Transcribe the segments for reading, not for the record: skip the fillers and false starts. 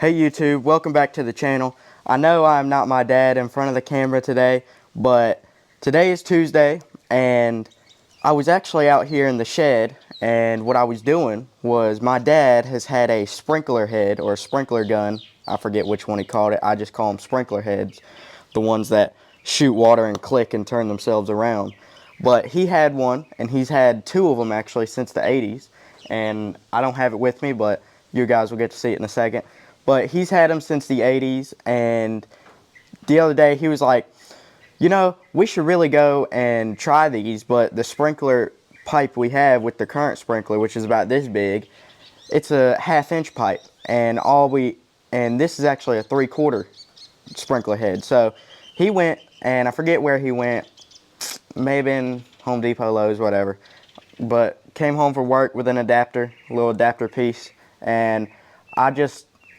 Hey YouTube, welcome back to the channel. I know I'm not my dad in front of the camera today, but today is Tuesday and I was actually out here in the shed, and what I was doing was my dad has had a sprinkler head or a sprinkler gun. I forget which one he called it. I just call them sprinkler heads, the ones that shoot water and click and turn themselves around. But he had one, and he's had two of them actually since the 80s, and I don't have it with me, but you guys will get to see it in a second. But he's had them since the 80s, and the other day he was like, you know, we should really go and try these, but the sprinkler pipe we have with the current sprinkler, which is about this big, it's a 1/2-inch pipe, and this is actually a 3/4 sprinkler head. So he went, and I forget where he went, maybe in Home Depot, Lowe's, whatever, but came home from work with an adapter, a little adapter piece, and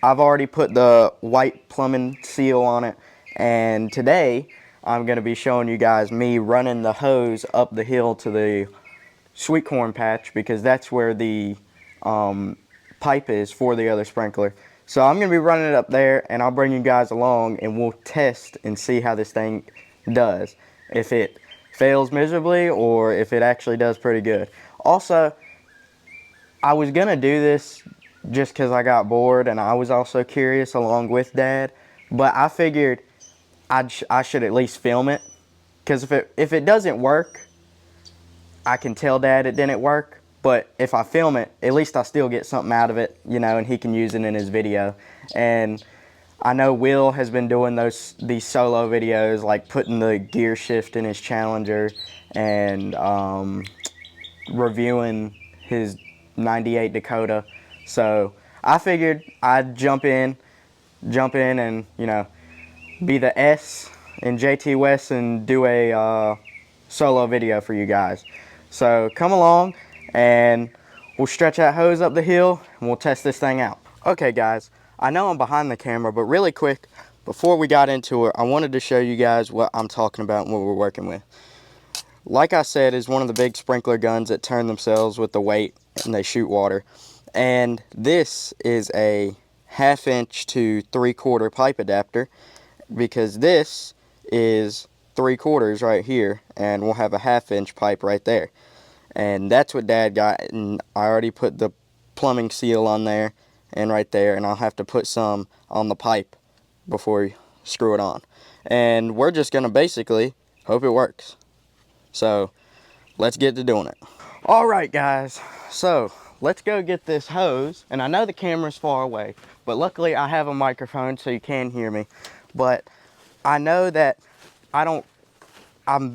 I've already put the white plumbing seal on it, and today I'm going to be showing you guys me running the hose up the hill to the sweet corn patch, because that's where the pipe is for the other sprinkler. So I'm going to be running it up there, and I'll bring you guys along and we'll test and see how this thing does. If it fails miserably or if it actually does pretty good. Also, I was going to do this just because I got bored and I was also curious along with Dad, but I figured I should at least film it, because if it doesn't work, I can tell Dad it didn't work. But if I film it, at least I still get something out of it, you know, and he can use it in his video. And I know Will has been doing these solo videos, like putting the gear shift in his Challenger and reviewing his 98 Dakota. So I figured I'd jump in and, you know, be the S in Jtwes and do a solo video for you guys. So come along and we'll stretch that hose up the hill and we'll test this thing out. Okay guys, I know I'm behind the camera, but really quick, before we got into it, I wanted to show you guys what I'm talking about and what we're working with. Like I said, is one of the big sprinkler guns that turn themselves with the weight and they shoot water. And this is a 1/2-inch to 3/4 pipe adapter, because this is 3/4 right here, and we'll have a 1/2-inch pipe right there. And that's what Dad got, and I already put the plumbing seal on there and right there, and I'll have to put some on the pipe before you screw it on. And we're just gonna basically hope it works. So let's get to doing it. All right guys, so let's go get this hose. And I know the camera's far away, but luckily I have a microphone so you can hear me. But I know that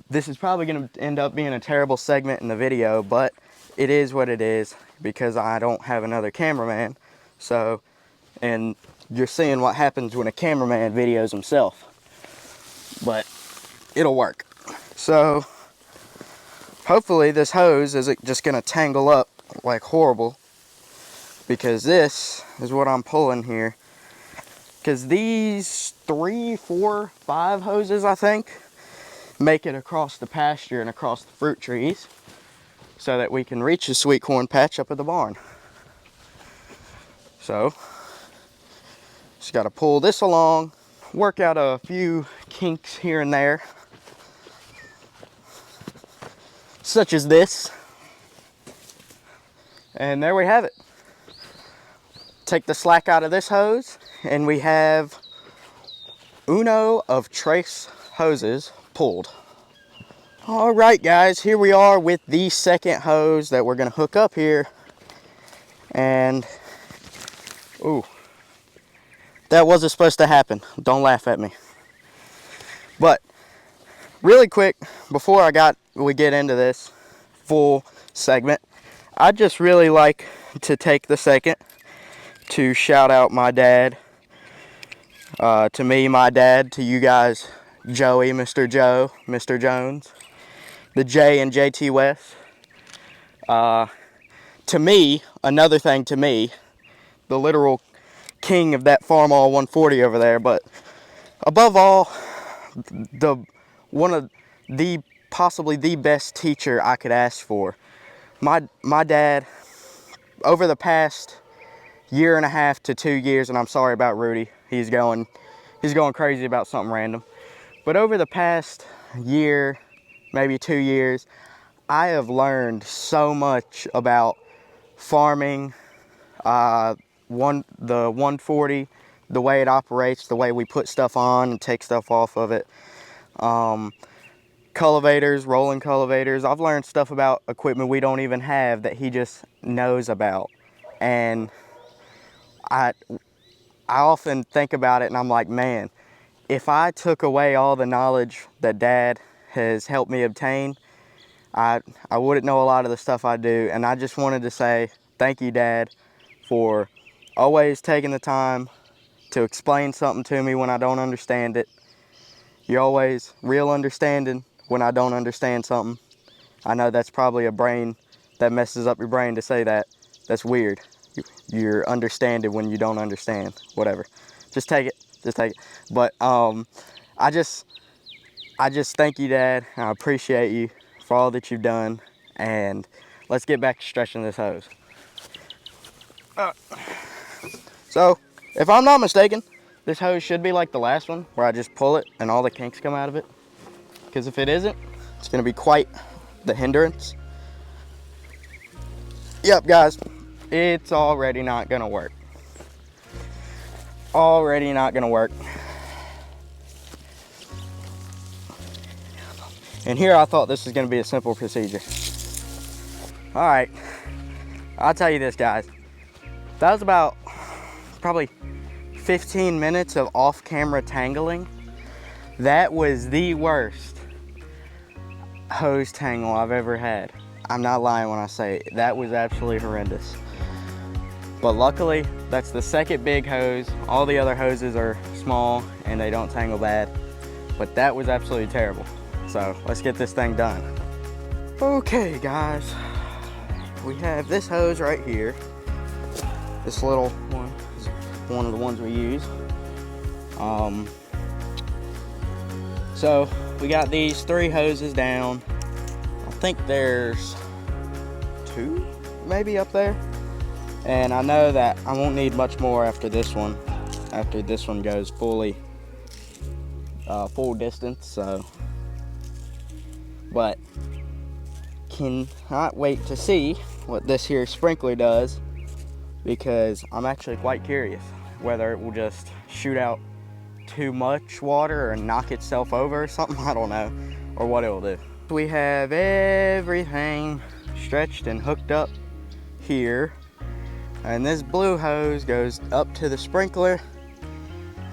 this is probably going to end up being a terrible segment in the video, but it is what it is because I don't have another cameraman. So, and you're seeing what happens when a cameraman videos himself. But it'll work. So, hopefully this hose isn't just going to tangle up like horrible, because this is what I'm pulling here. Because these 3, 4, 5 hoses, I think, make it across the pasture and across the fruit trees so that we can reach the sweet corn patch up at the barn. So, just got to pull this along, work out a few kinks here and there, such as this. And there we have it. Take the slack out of this hose, and we have uno of trace hoses pulled. All right guys, here we are with the second hose that we're gonna hook up here. And ooh, that wasn't supposed to happen. Don't laugh at me. But really quick, before we get into this full segment, I'd just really like to take the second to shout out my dad. To me, my dad, to you guys, Joey, Mr. Joe, Mr. Jones, the J in Jtwes. To me, another thing to me, the literal king of that Farmall 140 over there, but above all, possibly the best teacher I could ask for. My dad, over the past year and a half to 2 years, and I'm sorry about Rudy. He's going crazy about something random. But over the past year, maybe 2 years, I have learned so much about farming, the 140, the way it operates, the way we put stuff on and take stuff off of it. Cultivators, rolling cultivators. I've learned stuff about equipment we don't even have that he just knows about. And I often think about it and I'm like, man, if I took away all the knowledge that Dad has helped me obtain, I wouldn't know a lot of the stuff I do. And I just wanted to say thank you, Dad, for always taking the time to explain something to me when I don't understand it. You're always real understanding when I don't understand something. I know that's probably a brain that messes up your brain to say that. That's weird. You're understanding when you don't understand. Whatever. Just take it. Just take it. But I just thank you, Dad. I appreciate you for all that you've done. And let's get back to stretching this hose. So, if I'm not mistaken, this hose should be like the last one, where I just pull it and all the kinks come out of it. Because if it isn't, it's going to be quite the hindrance. Yep, guys, it's already not going to work. Already not going to work. And here I thought this was going to be a simple procedure. All right, I'll tell you this, guys. That was about probably 15 minutes of off-camera tangling. That was the worst hose tangle I've ever had. I'm not lying when I say it. That was absolutely horrendous. But luckily, that's the second big hose. All the other hoses are small and they don't tangle bad. But that was absolutely terrible. So let's get this thing done. Okay, guys. We have this hose right here. This little one is one of the ones we use. So we got these 3 hoses down. I think there's 2 maybe up there. And I know that I won't need much more after this one. After this one goes fully full distance, so. But cannot wait to see what this here sprinkler does, because I'm actually quite curious whether it will just shoot out too much water or knock itself over or something. I don't know, or what it will do. We have everything stretched and hooked up here, and this blue hose goes up to the sprinkler,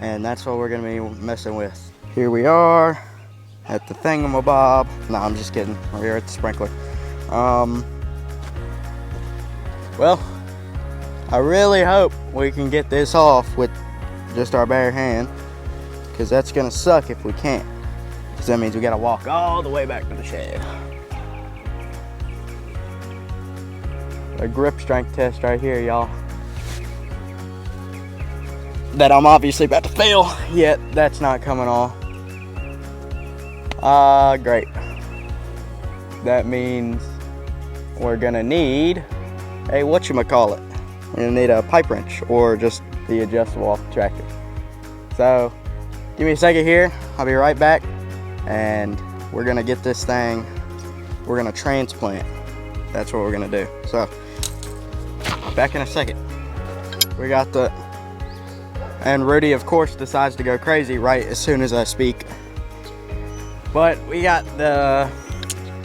and that's what we're gonna be messing with. Here we are at the thingamabob. No, I'm just kidding. We're here at the sprinkler. Well, I really hope we can get this off with just our bare hand, because that's gonna suck if we can't, because that means we gotta walk all the way back to the shed. A grip strength test right here, y'all, that I'm obviously about to fail, yet that's not coming off. Great. That means we're gonna need a whatchamacallit. We're gonna need a pipe wrench or just the adjustable off the tractor. So give me a second here, I'll be right back, and we're gonna get this thing, we're gonna transplant. That's what we're gonna do. So back in a second. We got the, and Rudy of course decides to go crazy right as soon as I speak. But we got the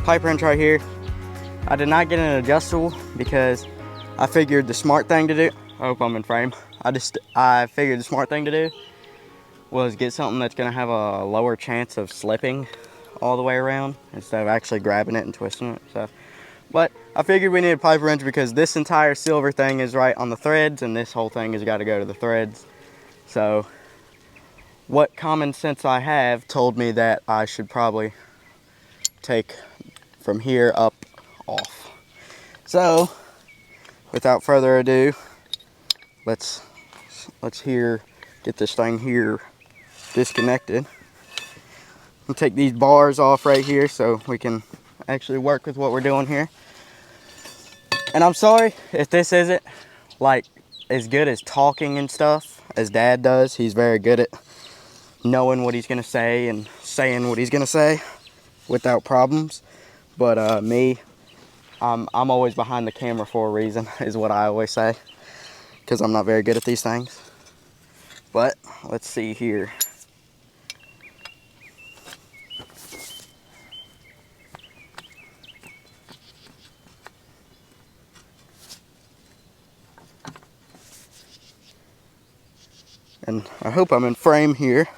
pipe wrench right here. I did not get an adjustable because I figured the smart thing to do, I hope I'm in frame. I figured the smart thing to do was get something that's gonna have a lower chance of slipping all the way around instead of actually grabbing it and twisting it. So, but I figured we need a pipe wrench because this entire silver thing is right on the threads, and this whole thing has got to go to the threads. So what common sense I have told me that I should probably take from here up off. So without further ado, let's get this thing here disconnected and take these bars off right here so we can actually work with what we're doing here. And I'm sorry if this isn't like as good as talking and stuff as Dad does. He's very good at knowing what he's gonna say and saying what he's gonna say without problems. But me, I'm always behind the camera for a reason, is what I always say, because I'm not very good at these things. But let's see here. And I hope I'm in frame here.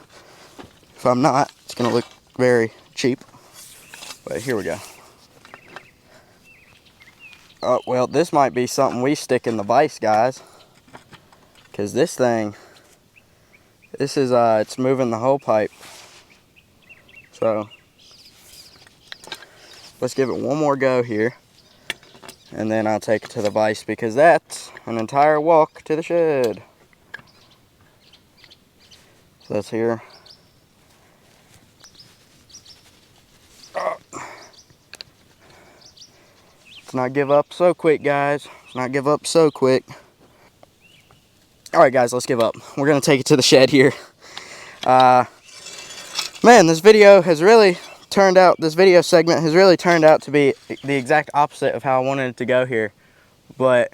If I'm not, it's gonna look very cheap. But here we go. Oh, well, this might be something we stick in the vise, guys. Because this thing, this is, it's moving the whole pipe. So, let's give it one more go here. And then I'll take it to the vise, because that's an entire walk to the shed. So that's here. Let's not give up so quick, guys. Let's not give up so quick. Alright guys, let's give up. We're going to take it to the shed here. Man, this video has really turned out, this video segment has really turned out to be the exact opposite of how I wanted it to go here. But,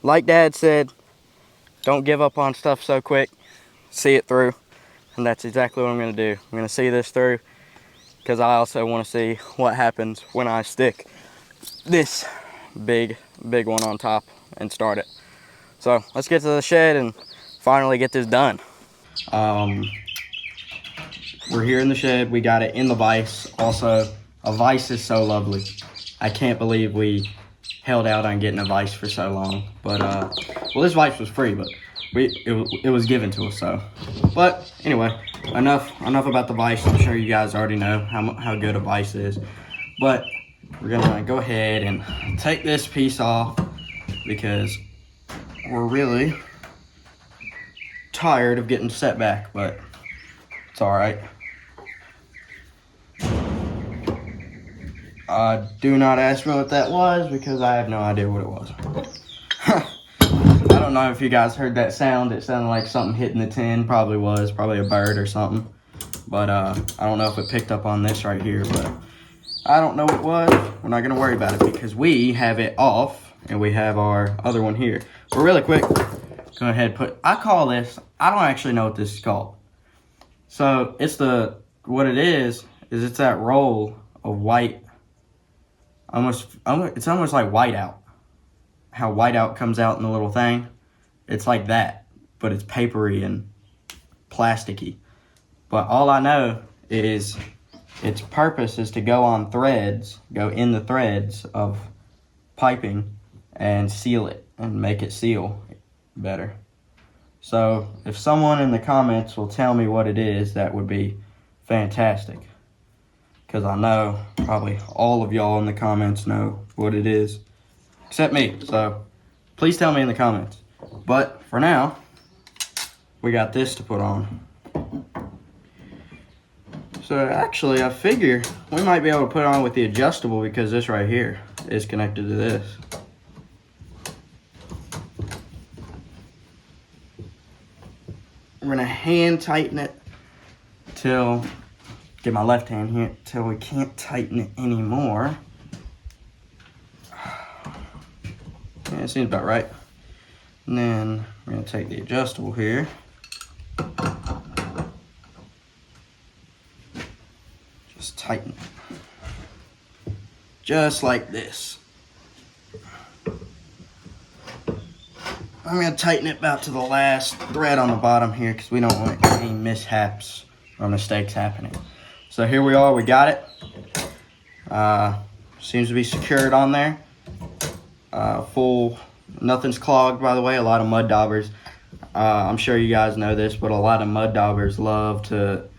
like Dad said, don't give up on stuff so quick. See it through. And that's exactly what I'm going to do. I'm going to see this through, because I also want to see what happens when I stick this big one on top and start it. So let's get to the shed and finally get this done. We're here in the shed. We got it in the vise. Also, a vise is so lovely. I can't believe we held out on getting a vise for so long. But well, this vise was free, but it was given to us. So, but anyway, enough about the vise. I'm sure you guys already know how good a vise is. But we're gonna go ahead and take this piece off, because we're really tired of getting set back, but it's all right. Do not ask me what that was, because I have no idea what it was. I don't know if you guys heard that sound. It sounded like something hitting the tin. Probably was. Probably a bird or something. But I don't know if it picked up on this right here, but I don't know what it was. We're not going to worry about it, because we have it off, and we have our other one here. But really quick, go ahead and I call this, I don't actually know what this is called. So it's what it is it's that roll of white, it's almost like whiteout. How whiteout comes out in the little thing. It's like that, but it's papery and plasticky. But all I know is its purpose is to go in the threads of piping and seal it and make it seal better. So if someone in the comments will tell me what it is, that would be fantastic. Because I know probably all of y'all in the comments know what it is, except me. So please tell me in the comments. But for now, we got this to put on. So actually, I figure we might be able to put it on with the adjustable, because this right here is connected to this. We're gonna hand tighten it till, get my left hand here, till we can't tighten it anymore. Yeah, it seems about right. And then we're gonna take the adjustable here. Just tighten it. Just like this. I'm going to tighten it about to the last thread on the bottom here, because we don't want any mishaps or mistakes happening. So here we are, we got it. Seems to be secured on there. Nothing's clogged, by the way. A lot of mud daubers. I'm sure you guys know this, but a lot of mud daubers love to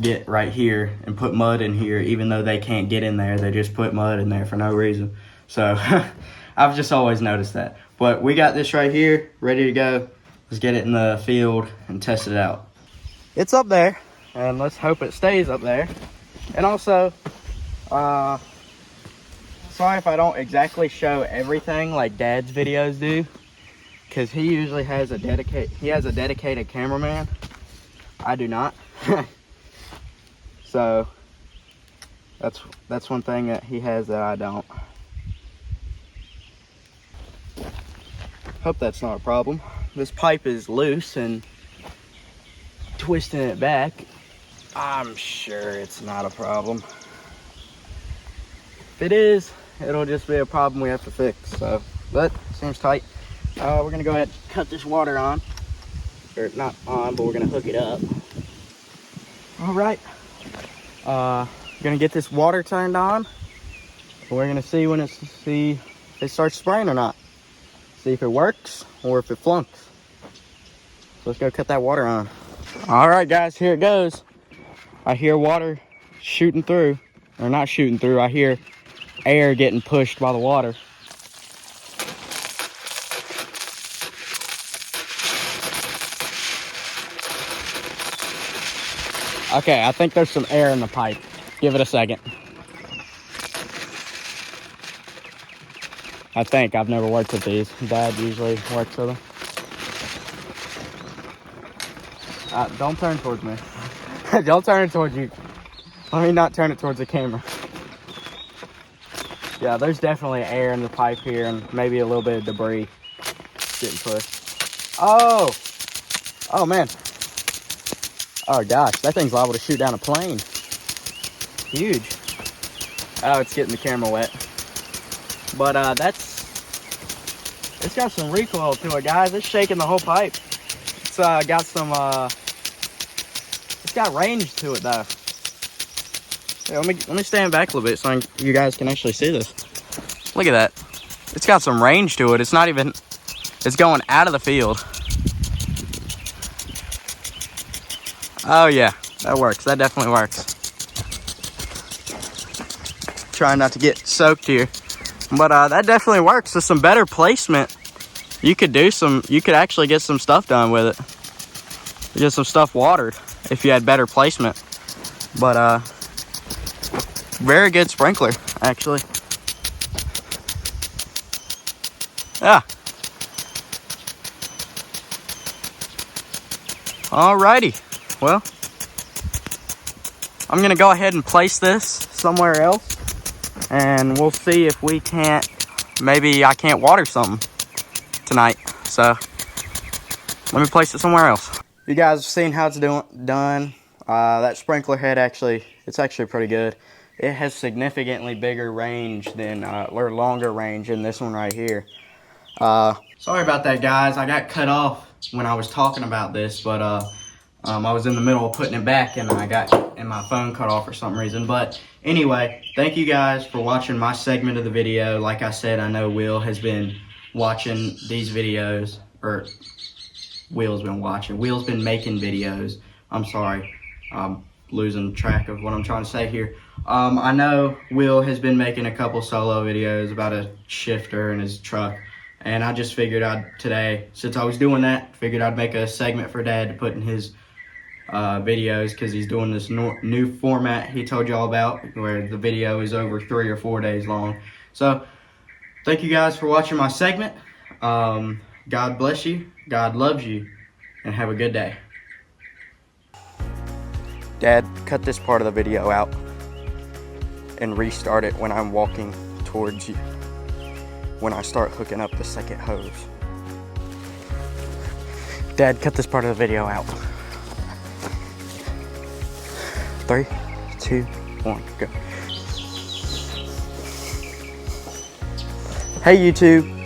get right here and put mud in here, even though they can't get in there. They just put mud in there for no reason. So I've just always noticed that. But we got this right here, ready to go. Let's get it in the field and test it out. It's up there, and let's hope it stays up there. And also, sorry if I don't exactly show everything like Dad's videos do, because he usually has a dedicated cameraman. I do not. So that's one thing that he has that I don't. Hope that's not a problem. This pipe is loose and twisting it back. I'm sure it's not a problem. If it is, it'll just be a problem we have to fix. So, but seems tight. We're gonna go ahead and cut this water on, or not on, but we're gonna hook it up. All right. Gonna get this water turned on. We're gonna see when it starts spraying or not. See if it works or if it flunks. So let's go cut that water on. All right, guys, here it goes. I hear water shooting through, or not shooting through. I hear air getting pushed by the water. Okay, I think there's some air in the pipe. Give it a second. I think. I've never worked with these. Dad usually works with them. Don't turn towards me. Don't turn it towards you. Let me not turn it towards the camera. Yeah, there's definitely air in the pipe here and maybe a little bit of debris getting pushed. Oh! Oh, man. Oh, gosh. That thing's liable to shoot down a plane. Huge. Oh, it's getting the camera wet. But it's got some recoil to it, guys. It's shaking the whole pipe. It's got some, it's got range to it, though. Here, let me stand back a little bit so you guys can actually see this. Look at that. It's got some range to it. It's not even, it's going out of the field. Oh yeah, that works. That definitely works. Trying not to get soaked here. But that definitely works. With some better placement, you could actually get some stuff done with it. Get some stuff watered if you had better placement. But very good sprinkler, actually. Yeah. Alrighty. Well, I'm gonna go ahead and place this somewhere else, and we'll see if we can't, maybe I can't water something tonight. So let me place it somewhere else. You guys have seen how it's done. That sprinkler head it's actually pretty good. It has significantly bigger range than, or longer range in this one right here. Sorry about that, guys. I got cut off when I was talking about this, but I was in the middle of putting it back and my phone cut off for some reason. But anyway, thank you guys for watching my segment of the video. Like I said, I know Will has been watching these videos, or Will's been making videos. I'm sorry. I'm losing track of what I'm trying to say here. I know Will has been making a couple solo videos about a shifter and his truck. And I just figured today, since I was doing that, figured I'd make a segment for Dad to put in his videos, because he's doing this new format he told y'all about, where the video is over 3 or 4 days long. So thank you guys for watching my segment. God bless you, God loves you, and have a good day. Dad, cut this part of the video out and restart it when I'm walking towards you, when I start hooking up the second hose. Dad, cut this part of the video out. 3, 2, 1, go. Hey YouTube,